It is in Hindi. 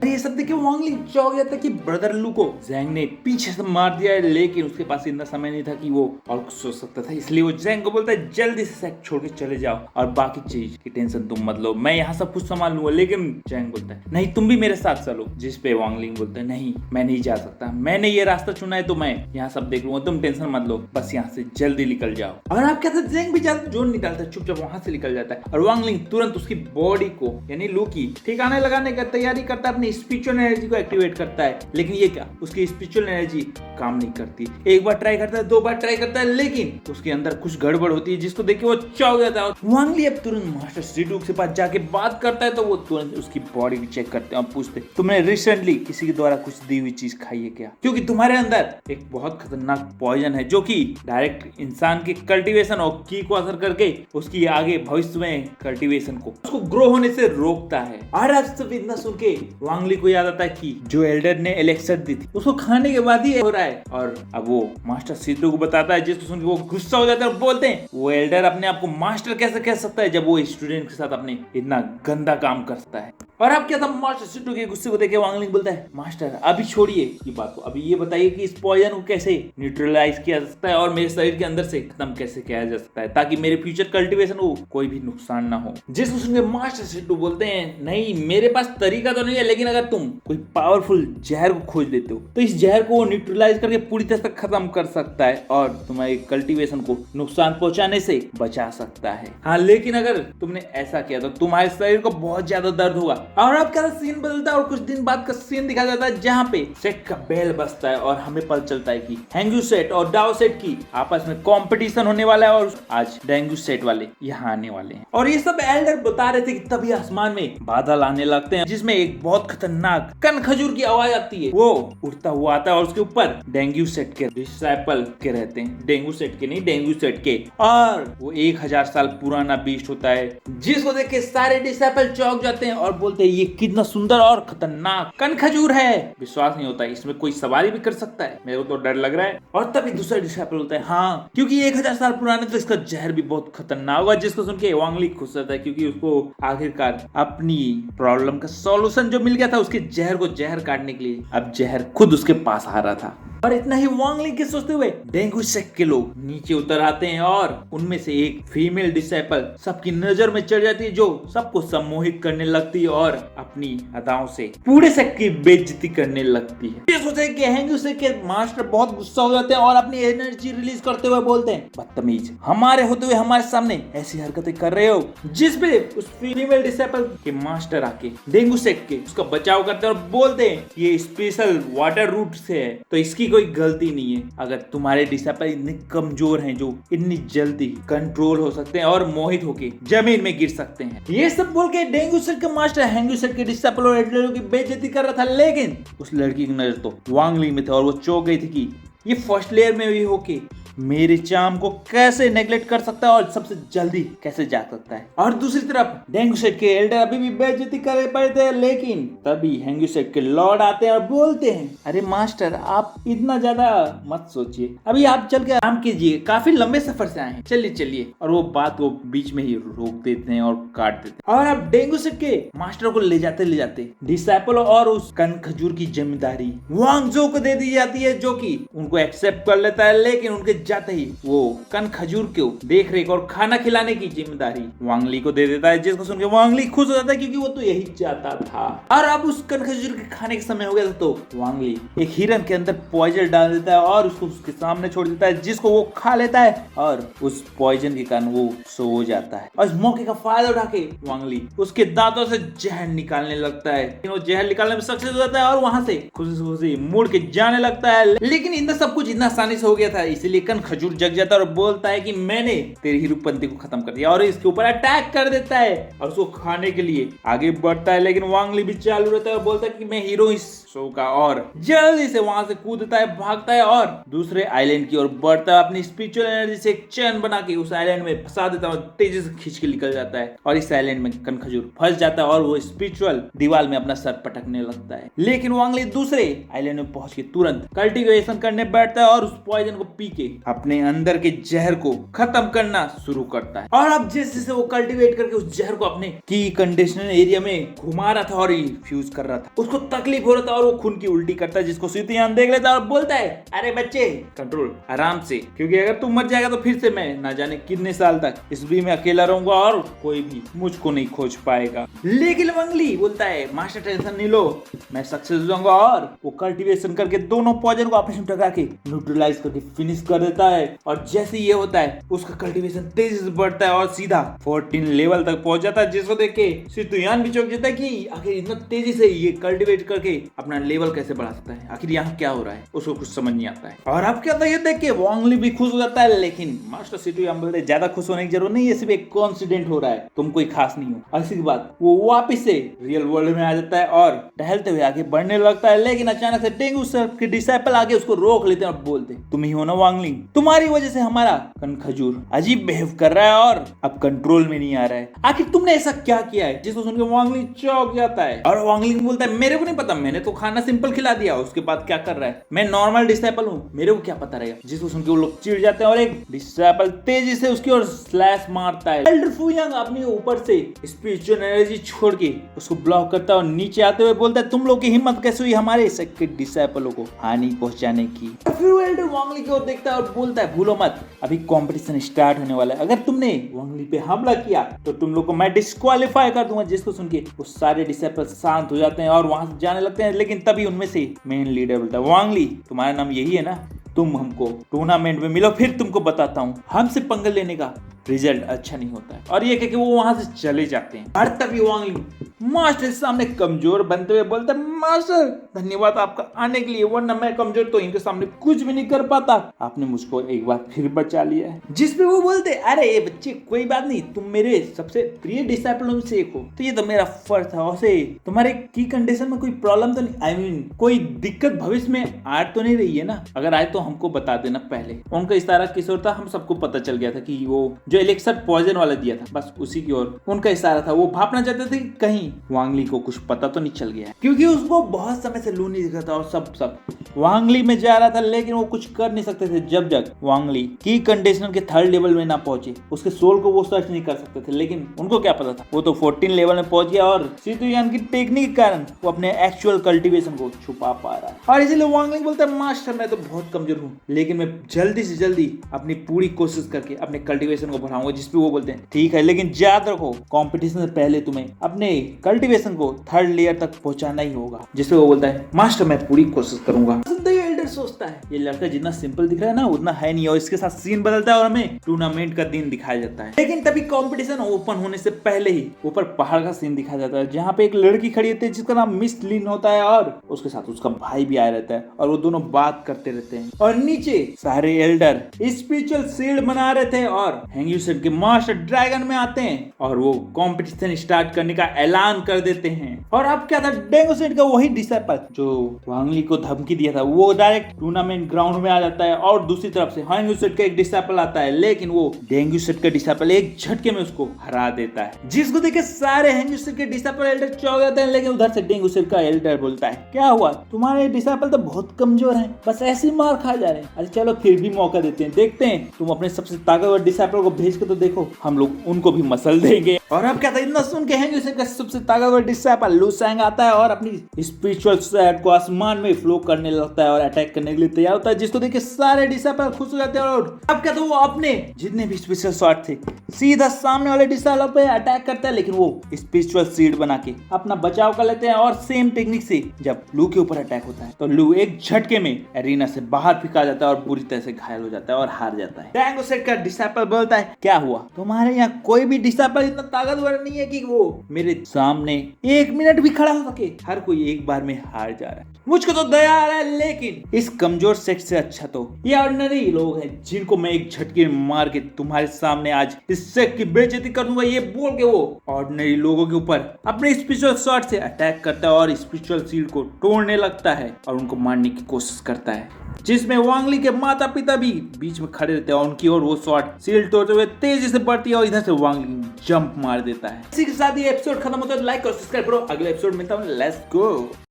ये सब देखे वांगलिंग चौंक गया था कि ब्रदर लू को जैंग ने पीछे से मार दिया है, लेकिन उसके पास इतना समय नहीं था कि वो और कुछ सोच सकता था। इसलिए वो जैंग को बोलता है जल्दी से सेक्ट छोड़ के चले जाओ और बाकी चीज की टेंशन तुम मत लो, मैं यहाँ सब कुछ संभाल लूंगा। लेकिन जैंग बोलता है नहीं तुम भी मेरे साथ चलो, जिस पे वांगलिंग बोलता है नहीं मैं नहीं जा सकता, मैंने ये रास्ता चुना है तो मैं यहाँ सब देख लूंगा, तुम टेंशन मत लो, बस यहाँ से जल्दी निकल जाओ। और आप क्या जैंग भी जाता जोर निकालता है, चुपचाप वहां से निकल जाता है और वांगलिंग तुरंत उसकी बॉडी को यानी लू की ठिकाने लगाने का तैयारी करता है, अपनी स्पिरिचुअल एनर्जी को एक्टिवेट करता है। लेकिन ये क्या, उसकी स्पिरिचुअल एनर्जी काम नहीं करती। एक बार ट्राई करता है, दो बार ट्राई करता है, लेकिन उसके अंदर कुछ गड़बड़ होती है जिसको देख के वो चौंक जाता है। वांगली अब तुरंत मास्टर सीडुक के पास जाके बात करता है, तो वो तुरंत उसकी बॉडी भी चेक करते हैं और पूछते तुमने रिसेंटली किसी के द्वारा कुछ दी हुई चीज खाई है क्या, क्योंकि तुम्हारे अंदर एक बहुत खतरनाक पॉइजन है जो कि डायरेक्ट इंसान के कल्टीवेशन और की को असर करके उसकी आगे भविष्य में कल्टीवेशन को उसको ग्रो होने से रोकता है। और अब सब इतना सुन के वांगली को याद आता है कि जो एल्डर ने एलेक्सर दी थी उसको खाने के बाद ही हो रहा है। और अब वो मास्टर सीडुक को बताता है, जिसको सुन के वो गुस्सा हो जाता है और बोलते हैं वो एल्डर अपने आप को मास्टर कैसे कह सकता है जब वो स्टूडेंट के साथ अपने इतना गंदा काम करता है। और अब क्या था, मास्टर सीडुक के गुस्से को देख के वांगलिंग बोलता है मास्टर अभी छोड़िए ये बात को, अभी ये बताइए कि इस पॉइजन को कैसे न्यूट्रलाइज किया जा सकता है और मेरे शरीर के अंदर से खत्म कैसे किया जा सकता है ताकि मेरे फ्यूचर कल्टीवेशन को कोई भी नुकसान ना हो। जिसको सुन के मास्टर सीडुक बोलते हैं नहीं मेरे पास तरीका तो नहीं है, लेकिन अगर तुम कोई पावरफुल जहर को खोज लेते हो तो इस जहर को न्यूट्रलाइज करके पूरी तरह से खत्म कर सकता है और तुम्हारे कल्टीवेशन को नुकसान पहुंचाने से बचा सकता है। हाँ लेकिन अगर तुमने ऐसा किया तो तुम्हारे शरीर को बहुत ज्यादा दर्द होगा। और अब क्या सीन बदलता है और कुछ दिन बाद का सीन दिखाया जाता है जहाँ पे सेट का बेल बजता है और हमें पता चलता है कि हेंगू सेट और डाओ सेट की आपस में कंपटीशन होने वाला है और आज डेंगू सेट वाले यहाँ आने वाले हैं। और ये सब एल्डर बता रहे थे कि तभी आसमान में बादल आने लगते हैं जिसमें एक बहुत खतरनाक कन खजूर की आवाज आती है, वो उड़ता हुआ आता है और उसके ऊपर डेंगू सेट के डिसाइपल के रहते हैं, डेंगू सेट के नहीं डेंगू सेट के। और वो 1000 साल पुराना बीस्ट होता है जिसको देख के सारे डिसाइपल चौंक जाते हैं और बोलते हैं ये कितना सुंदर और खतरनाक कन खजूर है, विश्वास नहीं होता है इसमें कोई सवारी भी कर सकता है, मेरे को तो डर लग रहा है। और तभी दूसरा डिसाइपल बोलता है हाँ क्योंकि 1000 साल पुराना तो इसका जहर भी बहुत खतरनाक होगा। जिसको सुन के वांगली खुश रहता है क्योंकि उसको आखिरकार अपनी प्रॉब्लम का सॉल्यूशन जो मिल गया था, उसके जहर को जहर काटने के लिए अब जहर खुद उसके पास आ रहा था। और इतना ही वांगलिंग के सोचते हुए डेंगू सेट के लोग नीचे उतर आते हैं और उनमें से एक फीमेल डिसाइपल सबकी नजर में चढ़ जाती है जो सबको सम्मोहित करने लगती है और अपनी अदाओं से पूरे सेट की बेइज्जती करने लगती है। ये सोचे कि डेंगू सेट के मास्टर बहुत गुस्सा हो जाते हैं और अपनी एनर्जी रिलीज करते हुए बोलते हैं बदतमीज, हमारे होते हुए हमारे सामने ऐसी हरकतें कर रहे हो। जिसपे उस फीमेल डिसाइपल के मास्टर आके डेंगू सेट के उसका बचाव करते हैं और बोलते हैं ये स्पेशल वाटर रूट से है तो इसकी कोई गलती नहीं है, अगर तुम्हारे डिसाइपल इतने कमजोर हैं जो इतनी जल्दी कंट्रोल हो सकते हैं और मोहित होके जमीन में गिर सकते हैं। ये सब बोल के डेंगू सेट का मास्टर हेंगू सेट के डिसाइपल और एडलरों की बेइज्जती कर रहा था, लेकिन उस लड़की की नजर तो वांगलिंग में थी और वो चौंक गई थी कि ये फर्स्ट लेयर में भी होके मेरे चाम को कैसे नेग्लेक्ट कर सकता है और सबसे जल्दी कैसे जा सकता है। और दूसरी तरफ डेंगू सेट के एल्डर अभी भी बेइज्जती कर पड़े थे, लेकिन तभी हेंगू सेट के लॉर्ड आते हैं और बोलते हैं अरे मास्टर आप इतना ज्यादा मत सोचिए, अभी आप चल के आराम कीजिए, काफी लंबे सफर से आए हैं, चलिए चलिए। और वो बात को बीच में ही रोक देते हैं और काट देते हैं। और अब डेंगू सेट के मास्टर को ले जाते डिसाइपल और उस कन खजूर की जिम्मेदारी वांगजो को दे दी जाती है जो कि उनको एक्सेप्ट कर लेता है, लेकिन उनके जाते ही वो कन खजूर को देख रेख और खाना खिलाने की जिम्मेदारी वांगली को दे देता है। जिसको सुनकर वांगली खुश हो जाता है क्योंकि वो तो यही चाहता था। और अब उस कन खजूर के खाने के समय हो गया था तो वांगली एक हिरन के अंदर पॉइजन डाल देता है और उसको उसके सामने छोड़ देता है, जिसको वो खा लेता है और उस पॉइजन के कारण वो सो जाता है। और इस मौके का फायदा उठा के वांगली उसके दांतों से जहर निकालने लगता है, वो जहर निकालने में सक्सेस हो जाता है और वहां से खुशी मुड़ के जाने लगता है। लेकिन इतना सब कुछ इतना आसानी से हो गया था, इसलिए कन खजूर जग जाता है और बोलता है कि मैंने तेरी हीरोपंती को खत्म कर दिया और इसके ऊपर अटैक कर देता है और उसको खाने के लिए आगे बढ़ता है। लेकिन वांगली भी चालू रहता है और बोलता है कि मैं हीरो इस शो का, और जल्दी से वहां से कूदता है, भागता है और दूसरे आइलैंड की ओर बढ़ता है। अपनी स्पिरिचुअल एनर्जी से एक चैन बना के उस आइलैंड में फंसा देता है और तेजी से खींच के निकल जाता है और इस आइलैंड में कन खजूर फंस जाता है और वो स्पिरिचुअल दीवार में अपना सर पटकने लगता है। लेकिन वांगली दूसरे आइलैंड में पहुंच के तुरंत कल्टीवेशन करने बैठता है और उस पॉइजन को पी के अपने अंदर के जहर को खत्म करना शुरू करता है। और अब जैसे जैसे वो कल्टीवेट करके उस जहर को अपने की कंडीशनर एरिया में घुमा रहा था और फ्यूज कर रहा था, उसको तकलीफ हो रहा था और वो खून की उल्टी करता है, जिसको सितुयान देख लेता है और बोलता है अरे बच्चे कंट्रोल आराम से, क्योंकि अगर तू मर जाएगा तो फिर से मैं ना जाने कितने साल तक इस भी में अकेला रहूंगा और कोई भी मुझको नहीं खोज पाएगा। लेकिन वांगली बोलता है मास्टर टेंशन नहीं लो, मैं सक्सेस हो जाऊंगा, और वो कल्टीवेशन करके दोनों पॉइजन को आपस में टकरा के न्यूट्रलाइज करके फिनिश कर देता है। और जैसे ये होता है उसका कल्टीवेशन तेजी से बढ़ता है और सीधा 14 लेवल तक पहुंच जाता है, जिसको देख के सितुयान भी चौंक जाता है कि आखिर इतना तेजी से ये कल्टीवेट करके अपना लेवल कैसे बढ़ा सकता है, आखिर यहाँ क्या हो रहा है, उसको कुछ समझ नहीं आता है। और अब क्या होता है ये देख के वांगली भी खुश हो जाता है, लेकिन मास्टर सितुयान बोलते ज्यादा खुश होने की जरूरत नहीं है, सिर्फ एक कोइंसिडेंट हो रहा है, तुम कोई खास नहीं हो। और इसी के बाद वो वापस से रियल वर्ल्ड में आ जाता है और टहलते हुए आगे बढ़ने लगता है, लेकिन अचानक से डेंगू सर के डिसाइपल आगे उसको रोक लेते हैं और बोलते तुम ही हो ना वांगलिंग, तुम्हारी वजह से हमारा खजूर अजीब बिहेव कर रहा है और अब कंट्रोल में नहीं आ रहा है, आखिर तुमने ऐसा क्या किया है, जिसको सुनकर वांगलिंग चौंक जाता है। और वांगलिंग बोलता है मेरे को नहीं पता, मैंने तो खाना सिंपल खिला दिया, उसके बाद क्या कर रहा है, मैं नॉर्मल डिसाइपल हूँ, मेरे को क्या पता रहेगा। जिसको सुनकर वो लोग चिढ़ जाते हैं और एक डिसाइपल तेजी से उसकी ओर स्लैश मारता है। एल्डर फुयांग अपने ऊपर से स्पिरिचुअल एनर्जी छोड़ के उसको ब्लॉक करता है और नीचे आते हुए बोलता है तुम लोग की हिम्मत कैसे हुई हमारे सेक्रेट डिसाइपलों को हानि पहुंचाने की। फिर वो एल्डर वांगली की ओर देखता है और बोलता है भूलो मत, अभी कंपटीशन स्टार्ट होने वाला है, अगर तुमने वांगली पे हमला किया तो तुम लोग को मैं डिस्क्वालीफाई कर दूंगा। जिसको सुन के वो सारे डिसाइपल शांत हो जाते हैं और वहां से जाने लगते हैं, लेकिन तभी उनमें से मेन लीडर बोलता है वांगली तुम्हारा नाम यही है ना, तुम हमको टूर्नामेंट में मिलो, फिर तुमको बताता हूँ हमसे पंगा लेने का रिजल्ट अच्छा नहीं होता है। और ये कह के वो वहां से चले जाते हैं। और तभी वांगली मास्टर के सामने कमजोर बनते हुए बोलता है मास्टर धन्यवाद आपका आने के लिए, वरना मैं कमजोर तो इनके सामने कुछ भी नहीं कर पाता, आपने मुझको एक बार फिर बचा लिया है। जिसपे वो बोलते अरे ये बच्चे कोई बात नहीं, तुम मेरे सबसे प्रिय डिसाइपलों में से एक हो, तो ये तो मेरा फर्ज था। वैसे तुम्हारे की कंडीशन में कोई प्रॉब्लम तो नहीं, आई मीन कोई दिक्कत भविष्य में आ तो नहीं रही है ना, अगर आए तो हमको बता देना पहले। उनका इशारा किस ओर था हम सबको पता चल गया था कि वो जो इलेक्शन पॉइजन वाला दिया था बस उसी की ओर उनका इशारा था। वो भापना चाहते थे कि कहीं वांगली को कुछ पता तो नहीं चल गया है, क्योंकि उसको बहुत समय से लू नहीं दिखा था और सब वांगली में जा रहा था, लेकिन वो कुछ कर नहीं सकते थे जब तक वांगली की कंडीशन के 3rd लेवल में ना पहुंचे। उसके सोल को वो सर्च नहीं कर सकते थे, लेकिन उनको क्या पता था, वो तो 14 लेवल में पहुंच गया और सितुयान की टेक्निक के कारण वो अपने एक्चुअल कल्टीवेशन को छुपा पा रहा है। और इसीलिए वांगली बोलता है मास्टर मैं तो बहुत कमजोर हूँ, लेकिन मैं जल्दी से जल्दी अपनी पूरी कोशिश करके अपने कल्टीवेशन को बढ़ाऊंगा। जिसपे वो बोलते हैं ठीक है, लेकिन याद रखो कंपटीशन से पहले तुम्हें अपने कल्टीवेशन को 3rd लेयर तक पहुंचाना ही होगा। जिसपे वो बोलता है मास्टर मैं पूरी कोशिश करूंगा। एल्डर सोचता है ये लड़का जितना सिंपल दिख रहा है ना उतना है नहीं, और इसके साथ सीन बदलता है और हमें टूर्नामेंट का दिन दिखाया जाता है। लेकिन तभी कंपटीशन ओपन होने से पहले ही ऊपर पहाड़ का सीन दिखाया जाता है, जहाँ पे एक लड़की खड़ी होती है जिसका नाम मिस लिन होता है और उसके साथ उसका भाई भी आया रहता है और वो दोनों बात करते रहते हैं। और नीचे सारे एल्डर स्पिरिचुअल शील्ड बना रहे थे और हेंग्यूसेट के मास्टर ड्रैगन में आते हैं और वो कंपटीशन स्टार्ट करने का ऐलान कर देते हैं। और अब क्या था, डेंगोसेट का वही डिसाइपल जो वांगली को धमकी दिया था वो डायरेक्ट टूर्नामेंट ग्राउंड में आ जाता है और दूसरी तरफ से हेंग्यूसेट का एक डिसाइपल आता है, लेकिन वो डेंगोसेट का डिसाइपल एक झटके में उसको हरा देता है। जिसको देख के सारे हेंग्यूसेट के डिसाइपल एल्डर चौंक जाते हैं, लेकिन उधर से डेंगोसेट का एल्डर बोलता है क्या हुआ, तुम्हारे डिसाइपल तो बहुत कमजोर हैं, बस ऐसे ही मार खा जा रहे हैं। अरे चलो फिर भी मौका देते हैं, देखते हैं तुम अपने सबसे ताकतवर डिसाइपल को भेज के तो देखो, हम लोग उनको भी मसल देंगे। और अब क्या था, इतना सुन के हेंग्यूसेट का सबसे ताकतवर डिसाइपल लू सैंग आता है और अपनी स्पिरिचुअल स्वॉर्ड को आसमान में फ्लो करने लगता है और अटैक करने के लिए तैयार होता है। जिसको देख के सारे डिसाइपल खुश हो जाते हैं और अब क्या था, वो अपने जितने भी स्पिरिचुअल स्वॉर्ड थे सीधा सामने वाले डिसाइपल पे अटैक करता है, लेकिन वो स्पिरिचुअल सीड बना के अपना बचाव कर लेते हैं। और सेम टेक्निक से जब लू के ऊपर अटैक होता है तो लू एक झटके में एरिना से बाहर फेंका जाता है और पूरी तरह से घायल हो जाता है और हार जाता है। डेंगोसेट का डिसाइपल बोलता है क्या हुआ, तुम्हारे यहाँ कोई भी डिसाइपल इतना ताकतवर नहीं है कि वो मेरे सामने 1 मिनट भी खड़ा हो सके, हर कोई एक बार में हार जा रहा है। मुझको तो दया आ रहा है, लेकिन इस कमजोर सेक्स से अच्छा तो ये ऑर्डिनरी लोग हैं जिनको मैं एक झटके में मार के तुम्हारे सामने आज इस सेक्स की बेइज्जती कर दूंगा। ये बोल के वो ऑर्डिनरी लोगों के ऊपर अपने स्पिरिचुअल स्वॉर्ड से अटैक करता है और स्पिरिचुअल शील्ड को तोड़ने लगता है और उनको मारने की कोशिश करता है, जिसमें वांगली के माता पिता भी बीच में खड़े रहते हैं और उनकी ओर वो शॉट शील्ड तोड़ते हुए तेजी से बढ़ती है और इधर से वांगली जंप मार देता है। इसी के साथ ये एपिसोड खत्म होता है। लाइक और सब्सक्राइब करो, अगले एपिसोड मिलता हूँ। Let's go.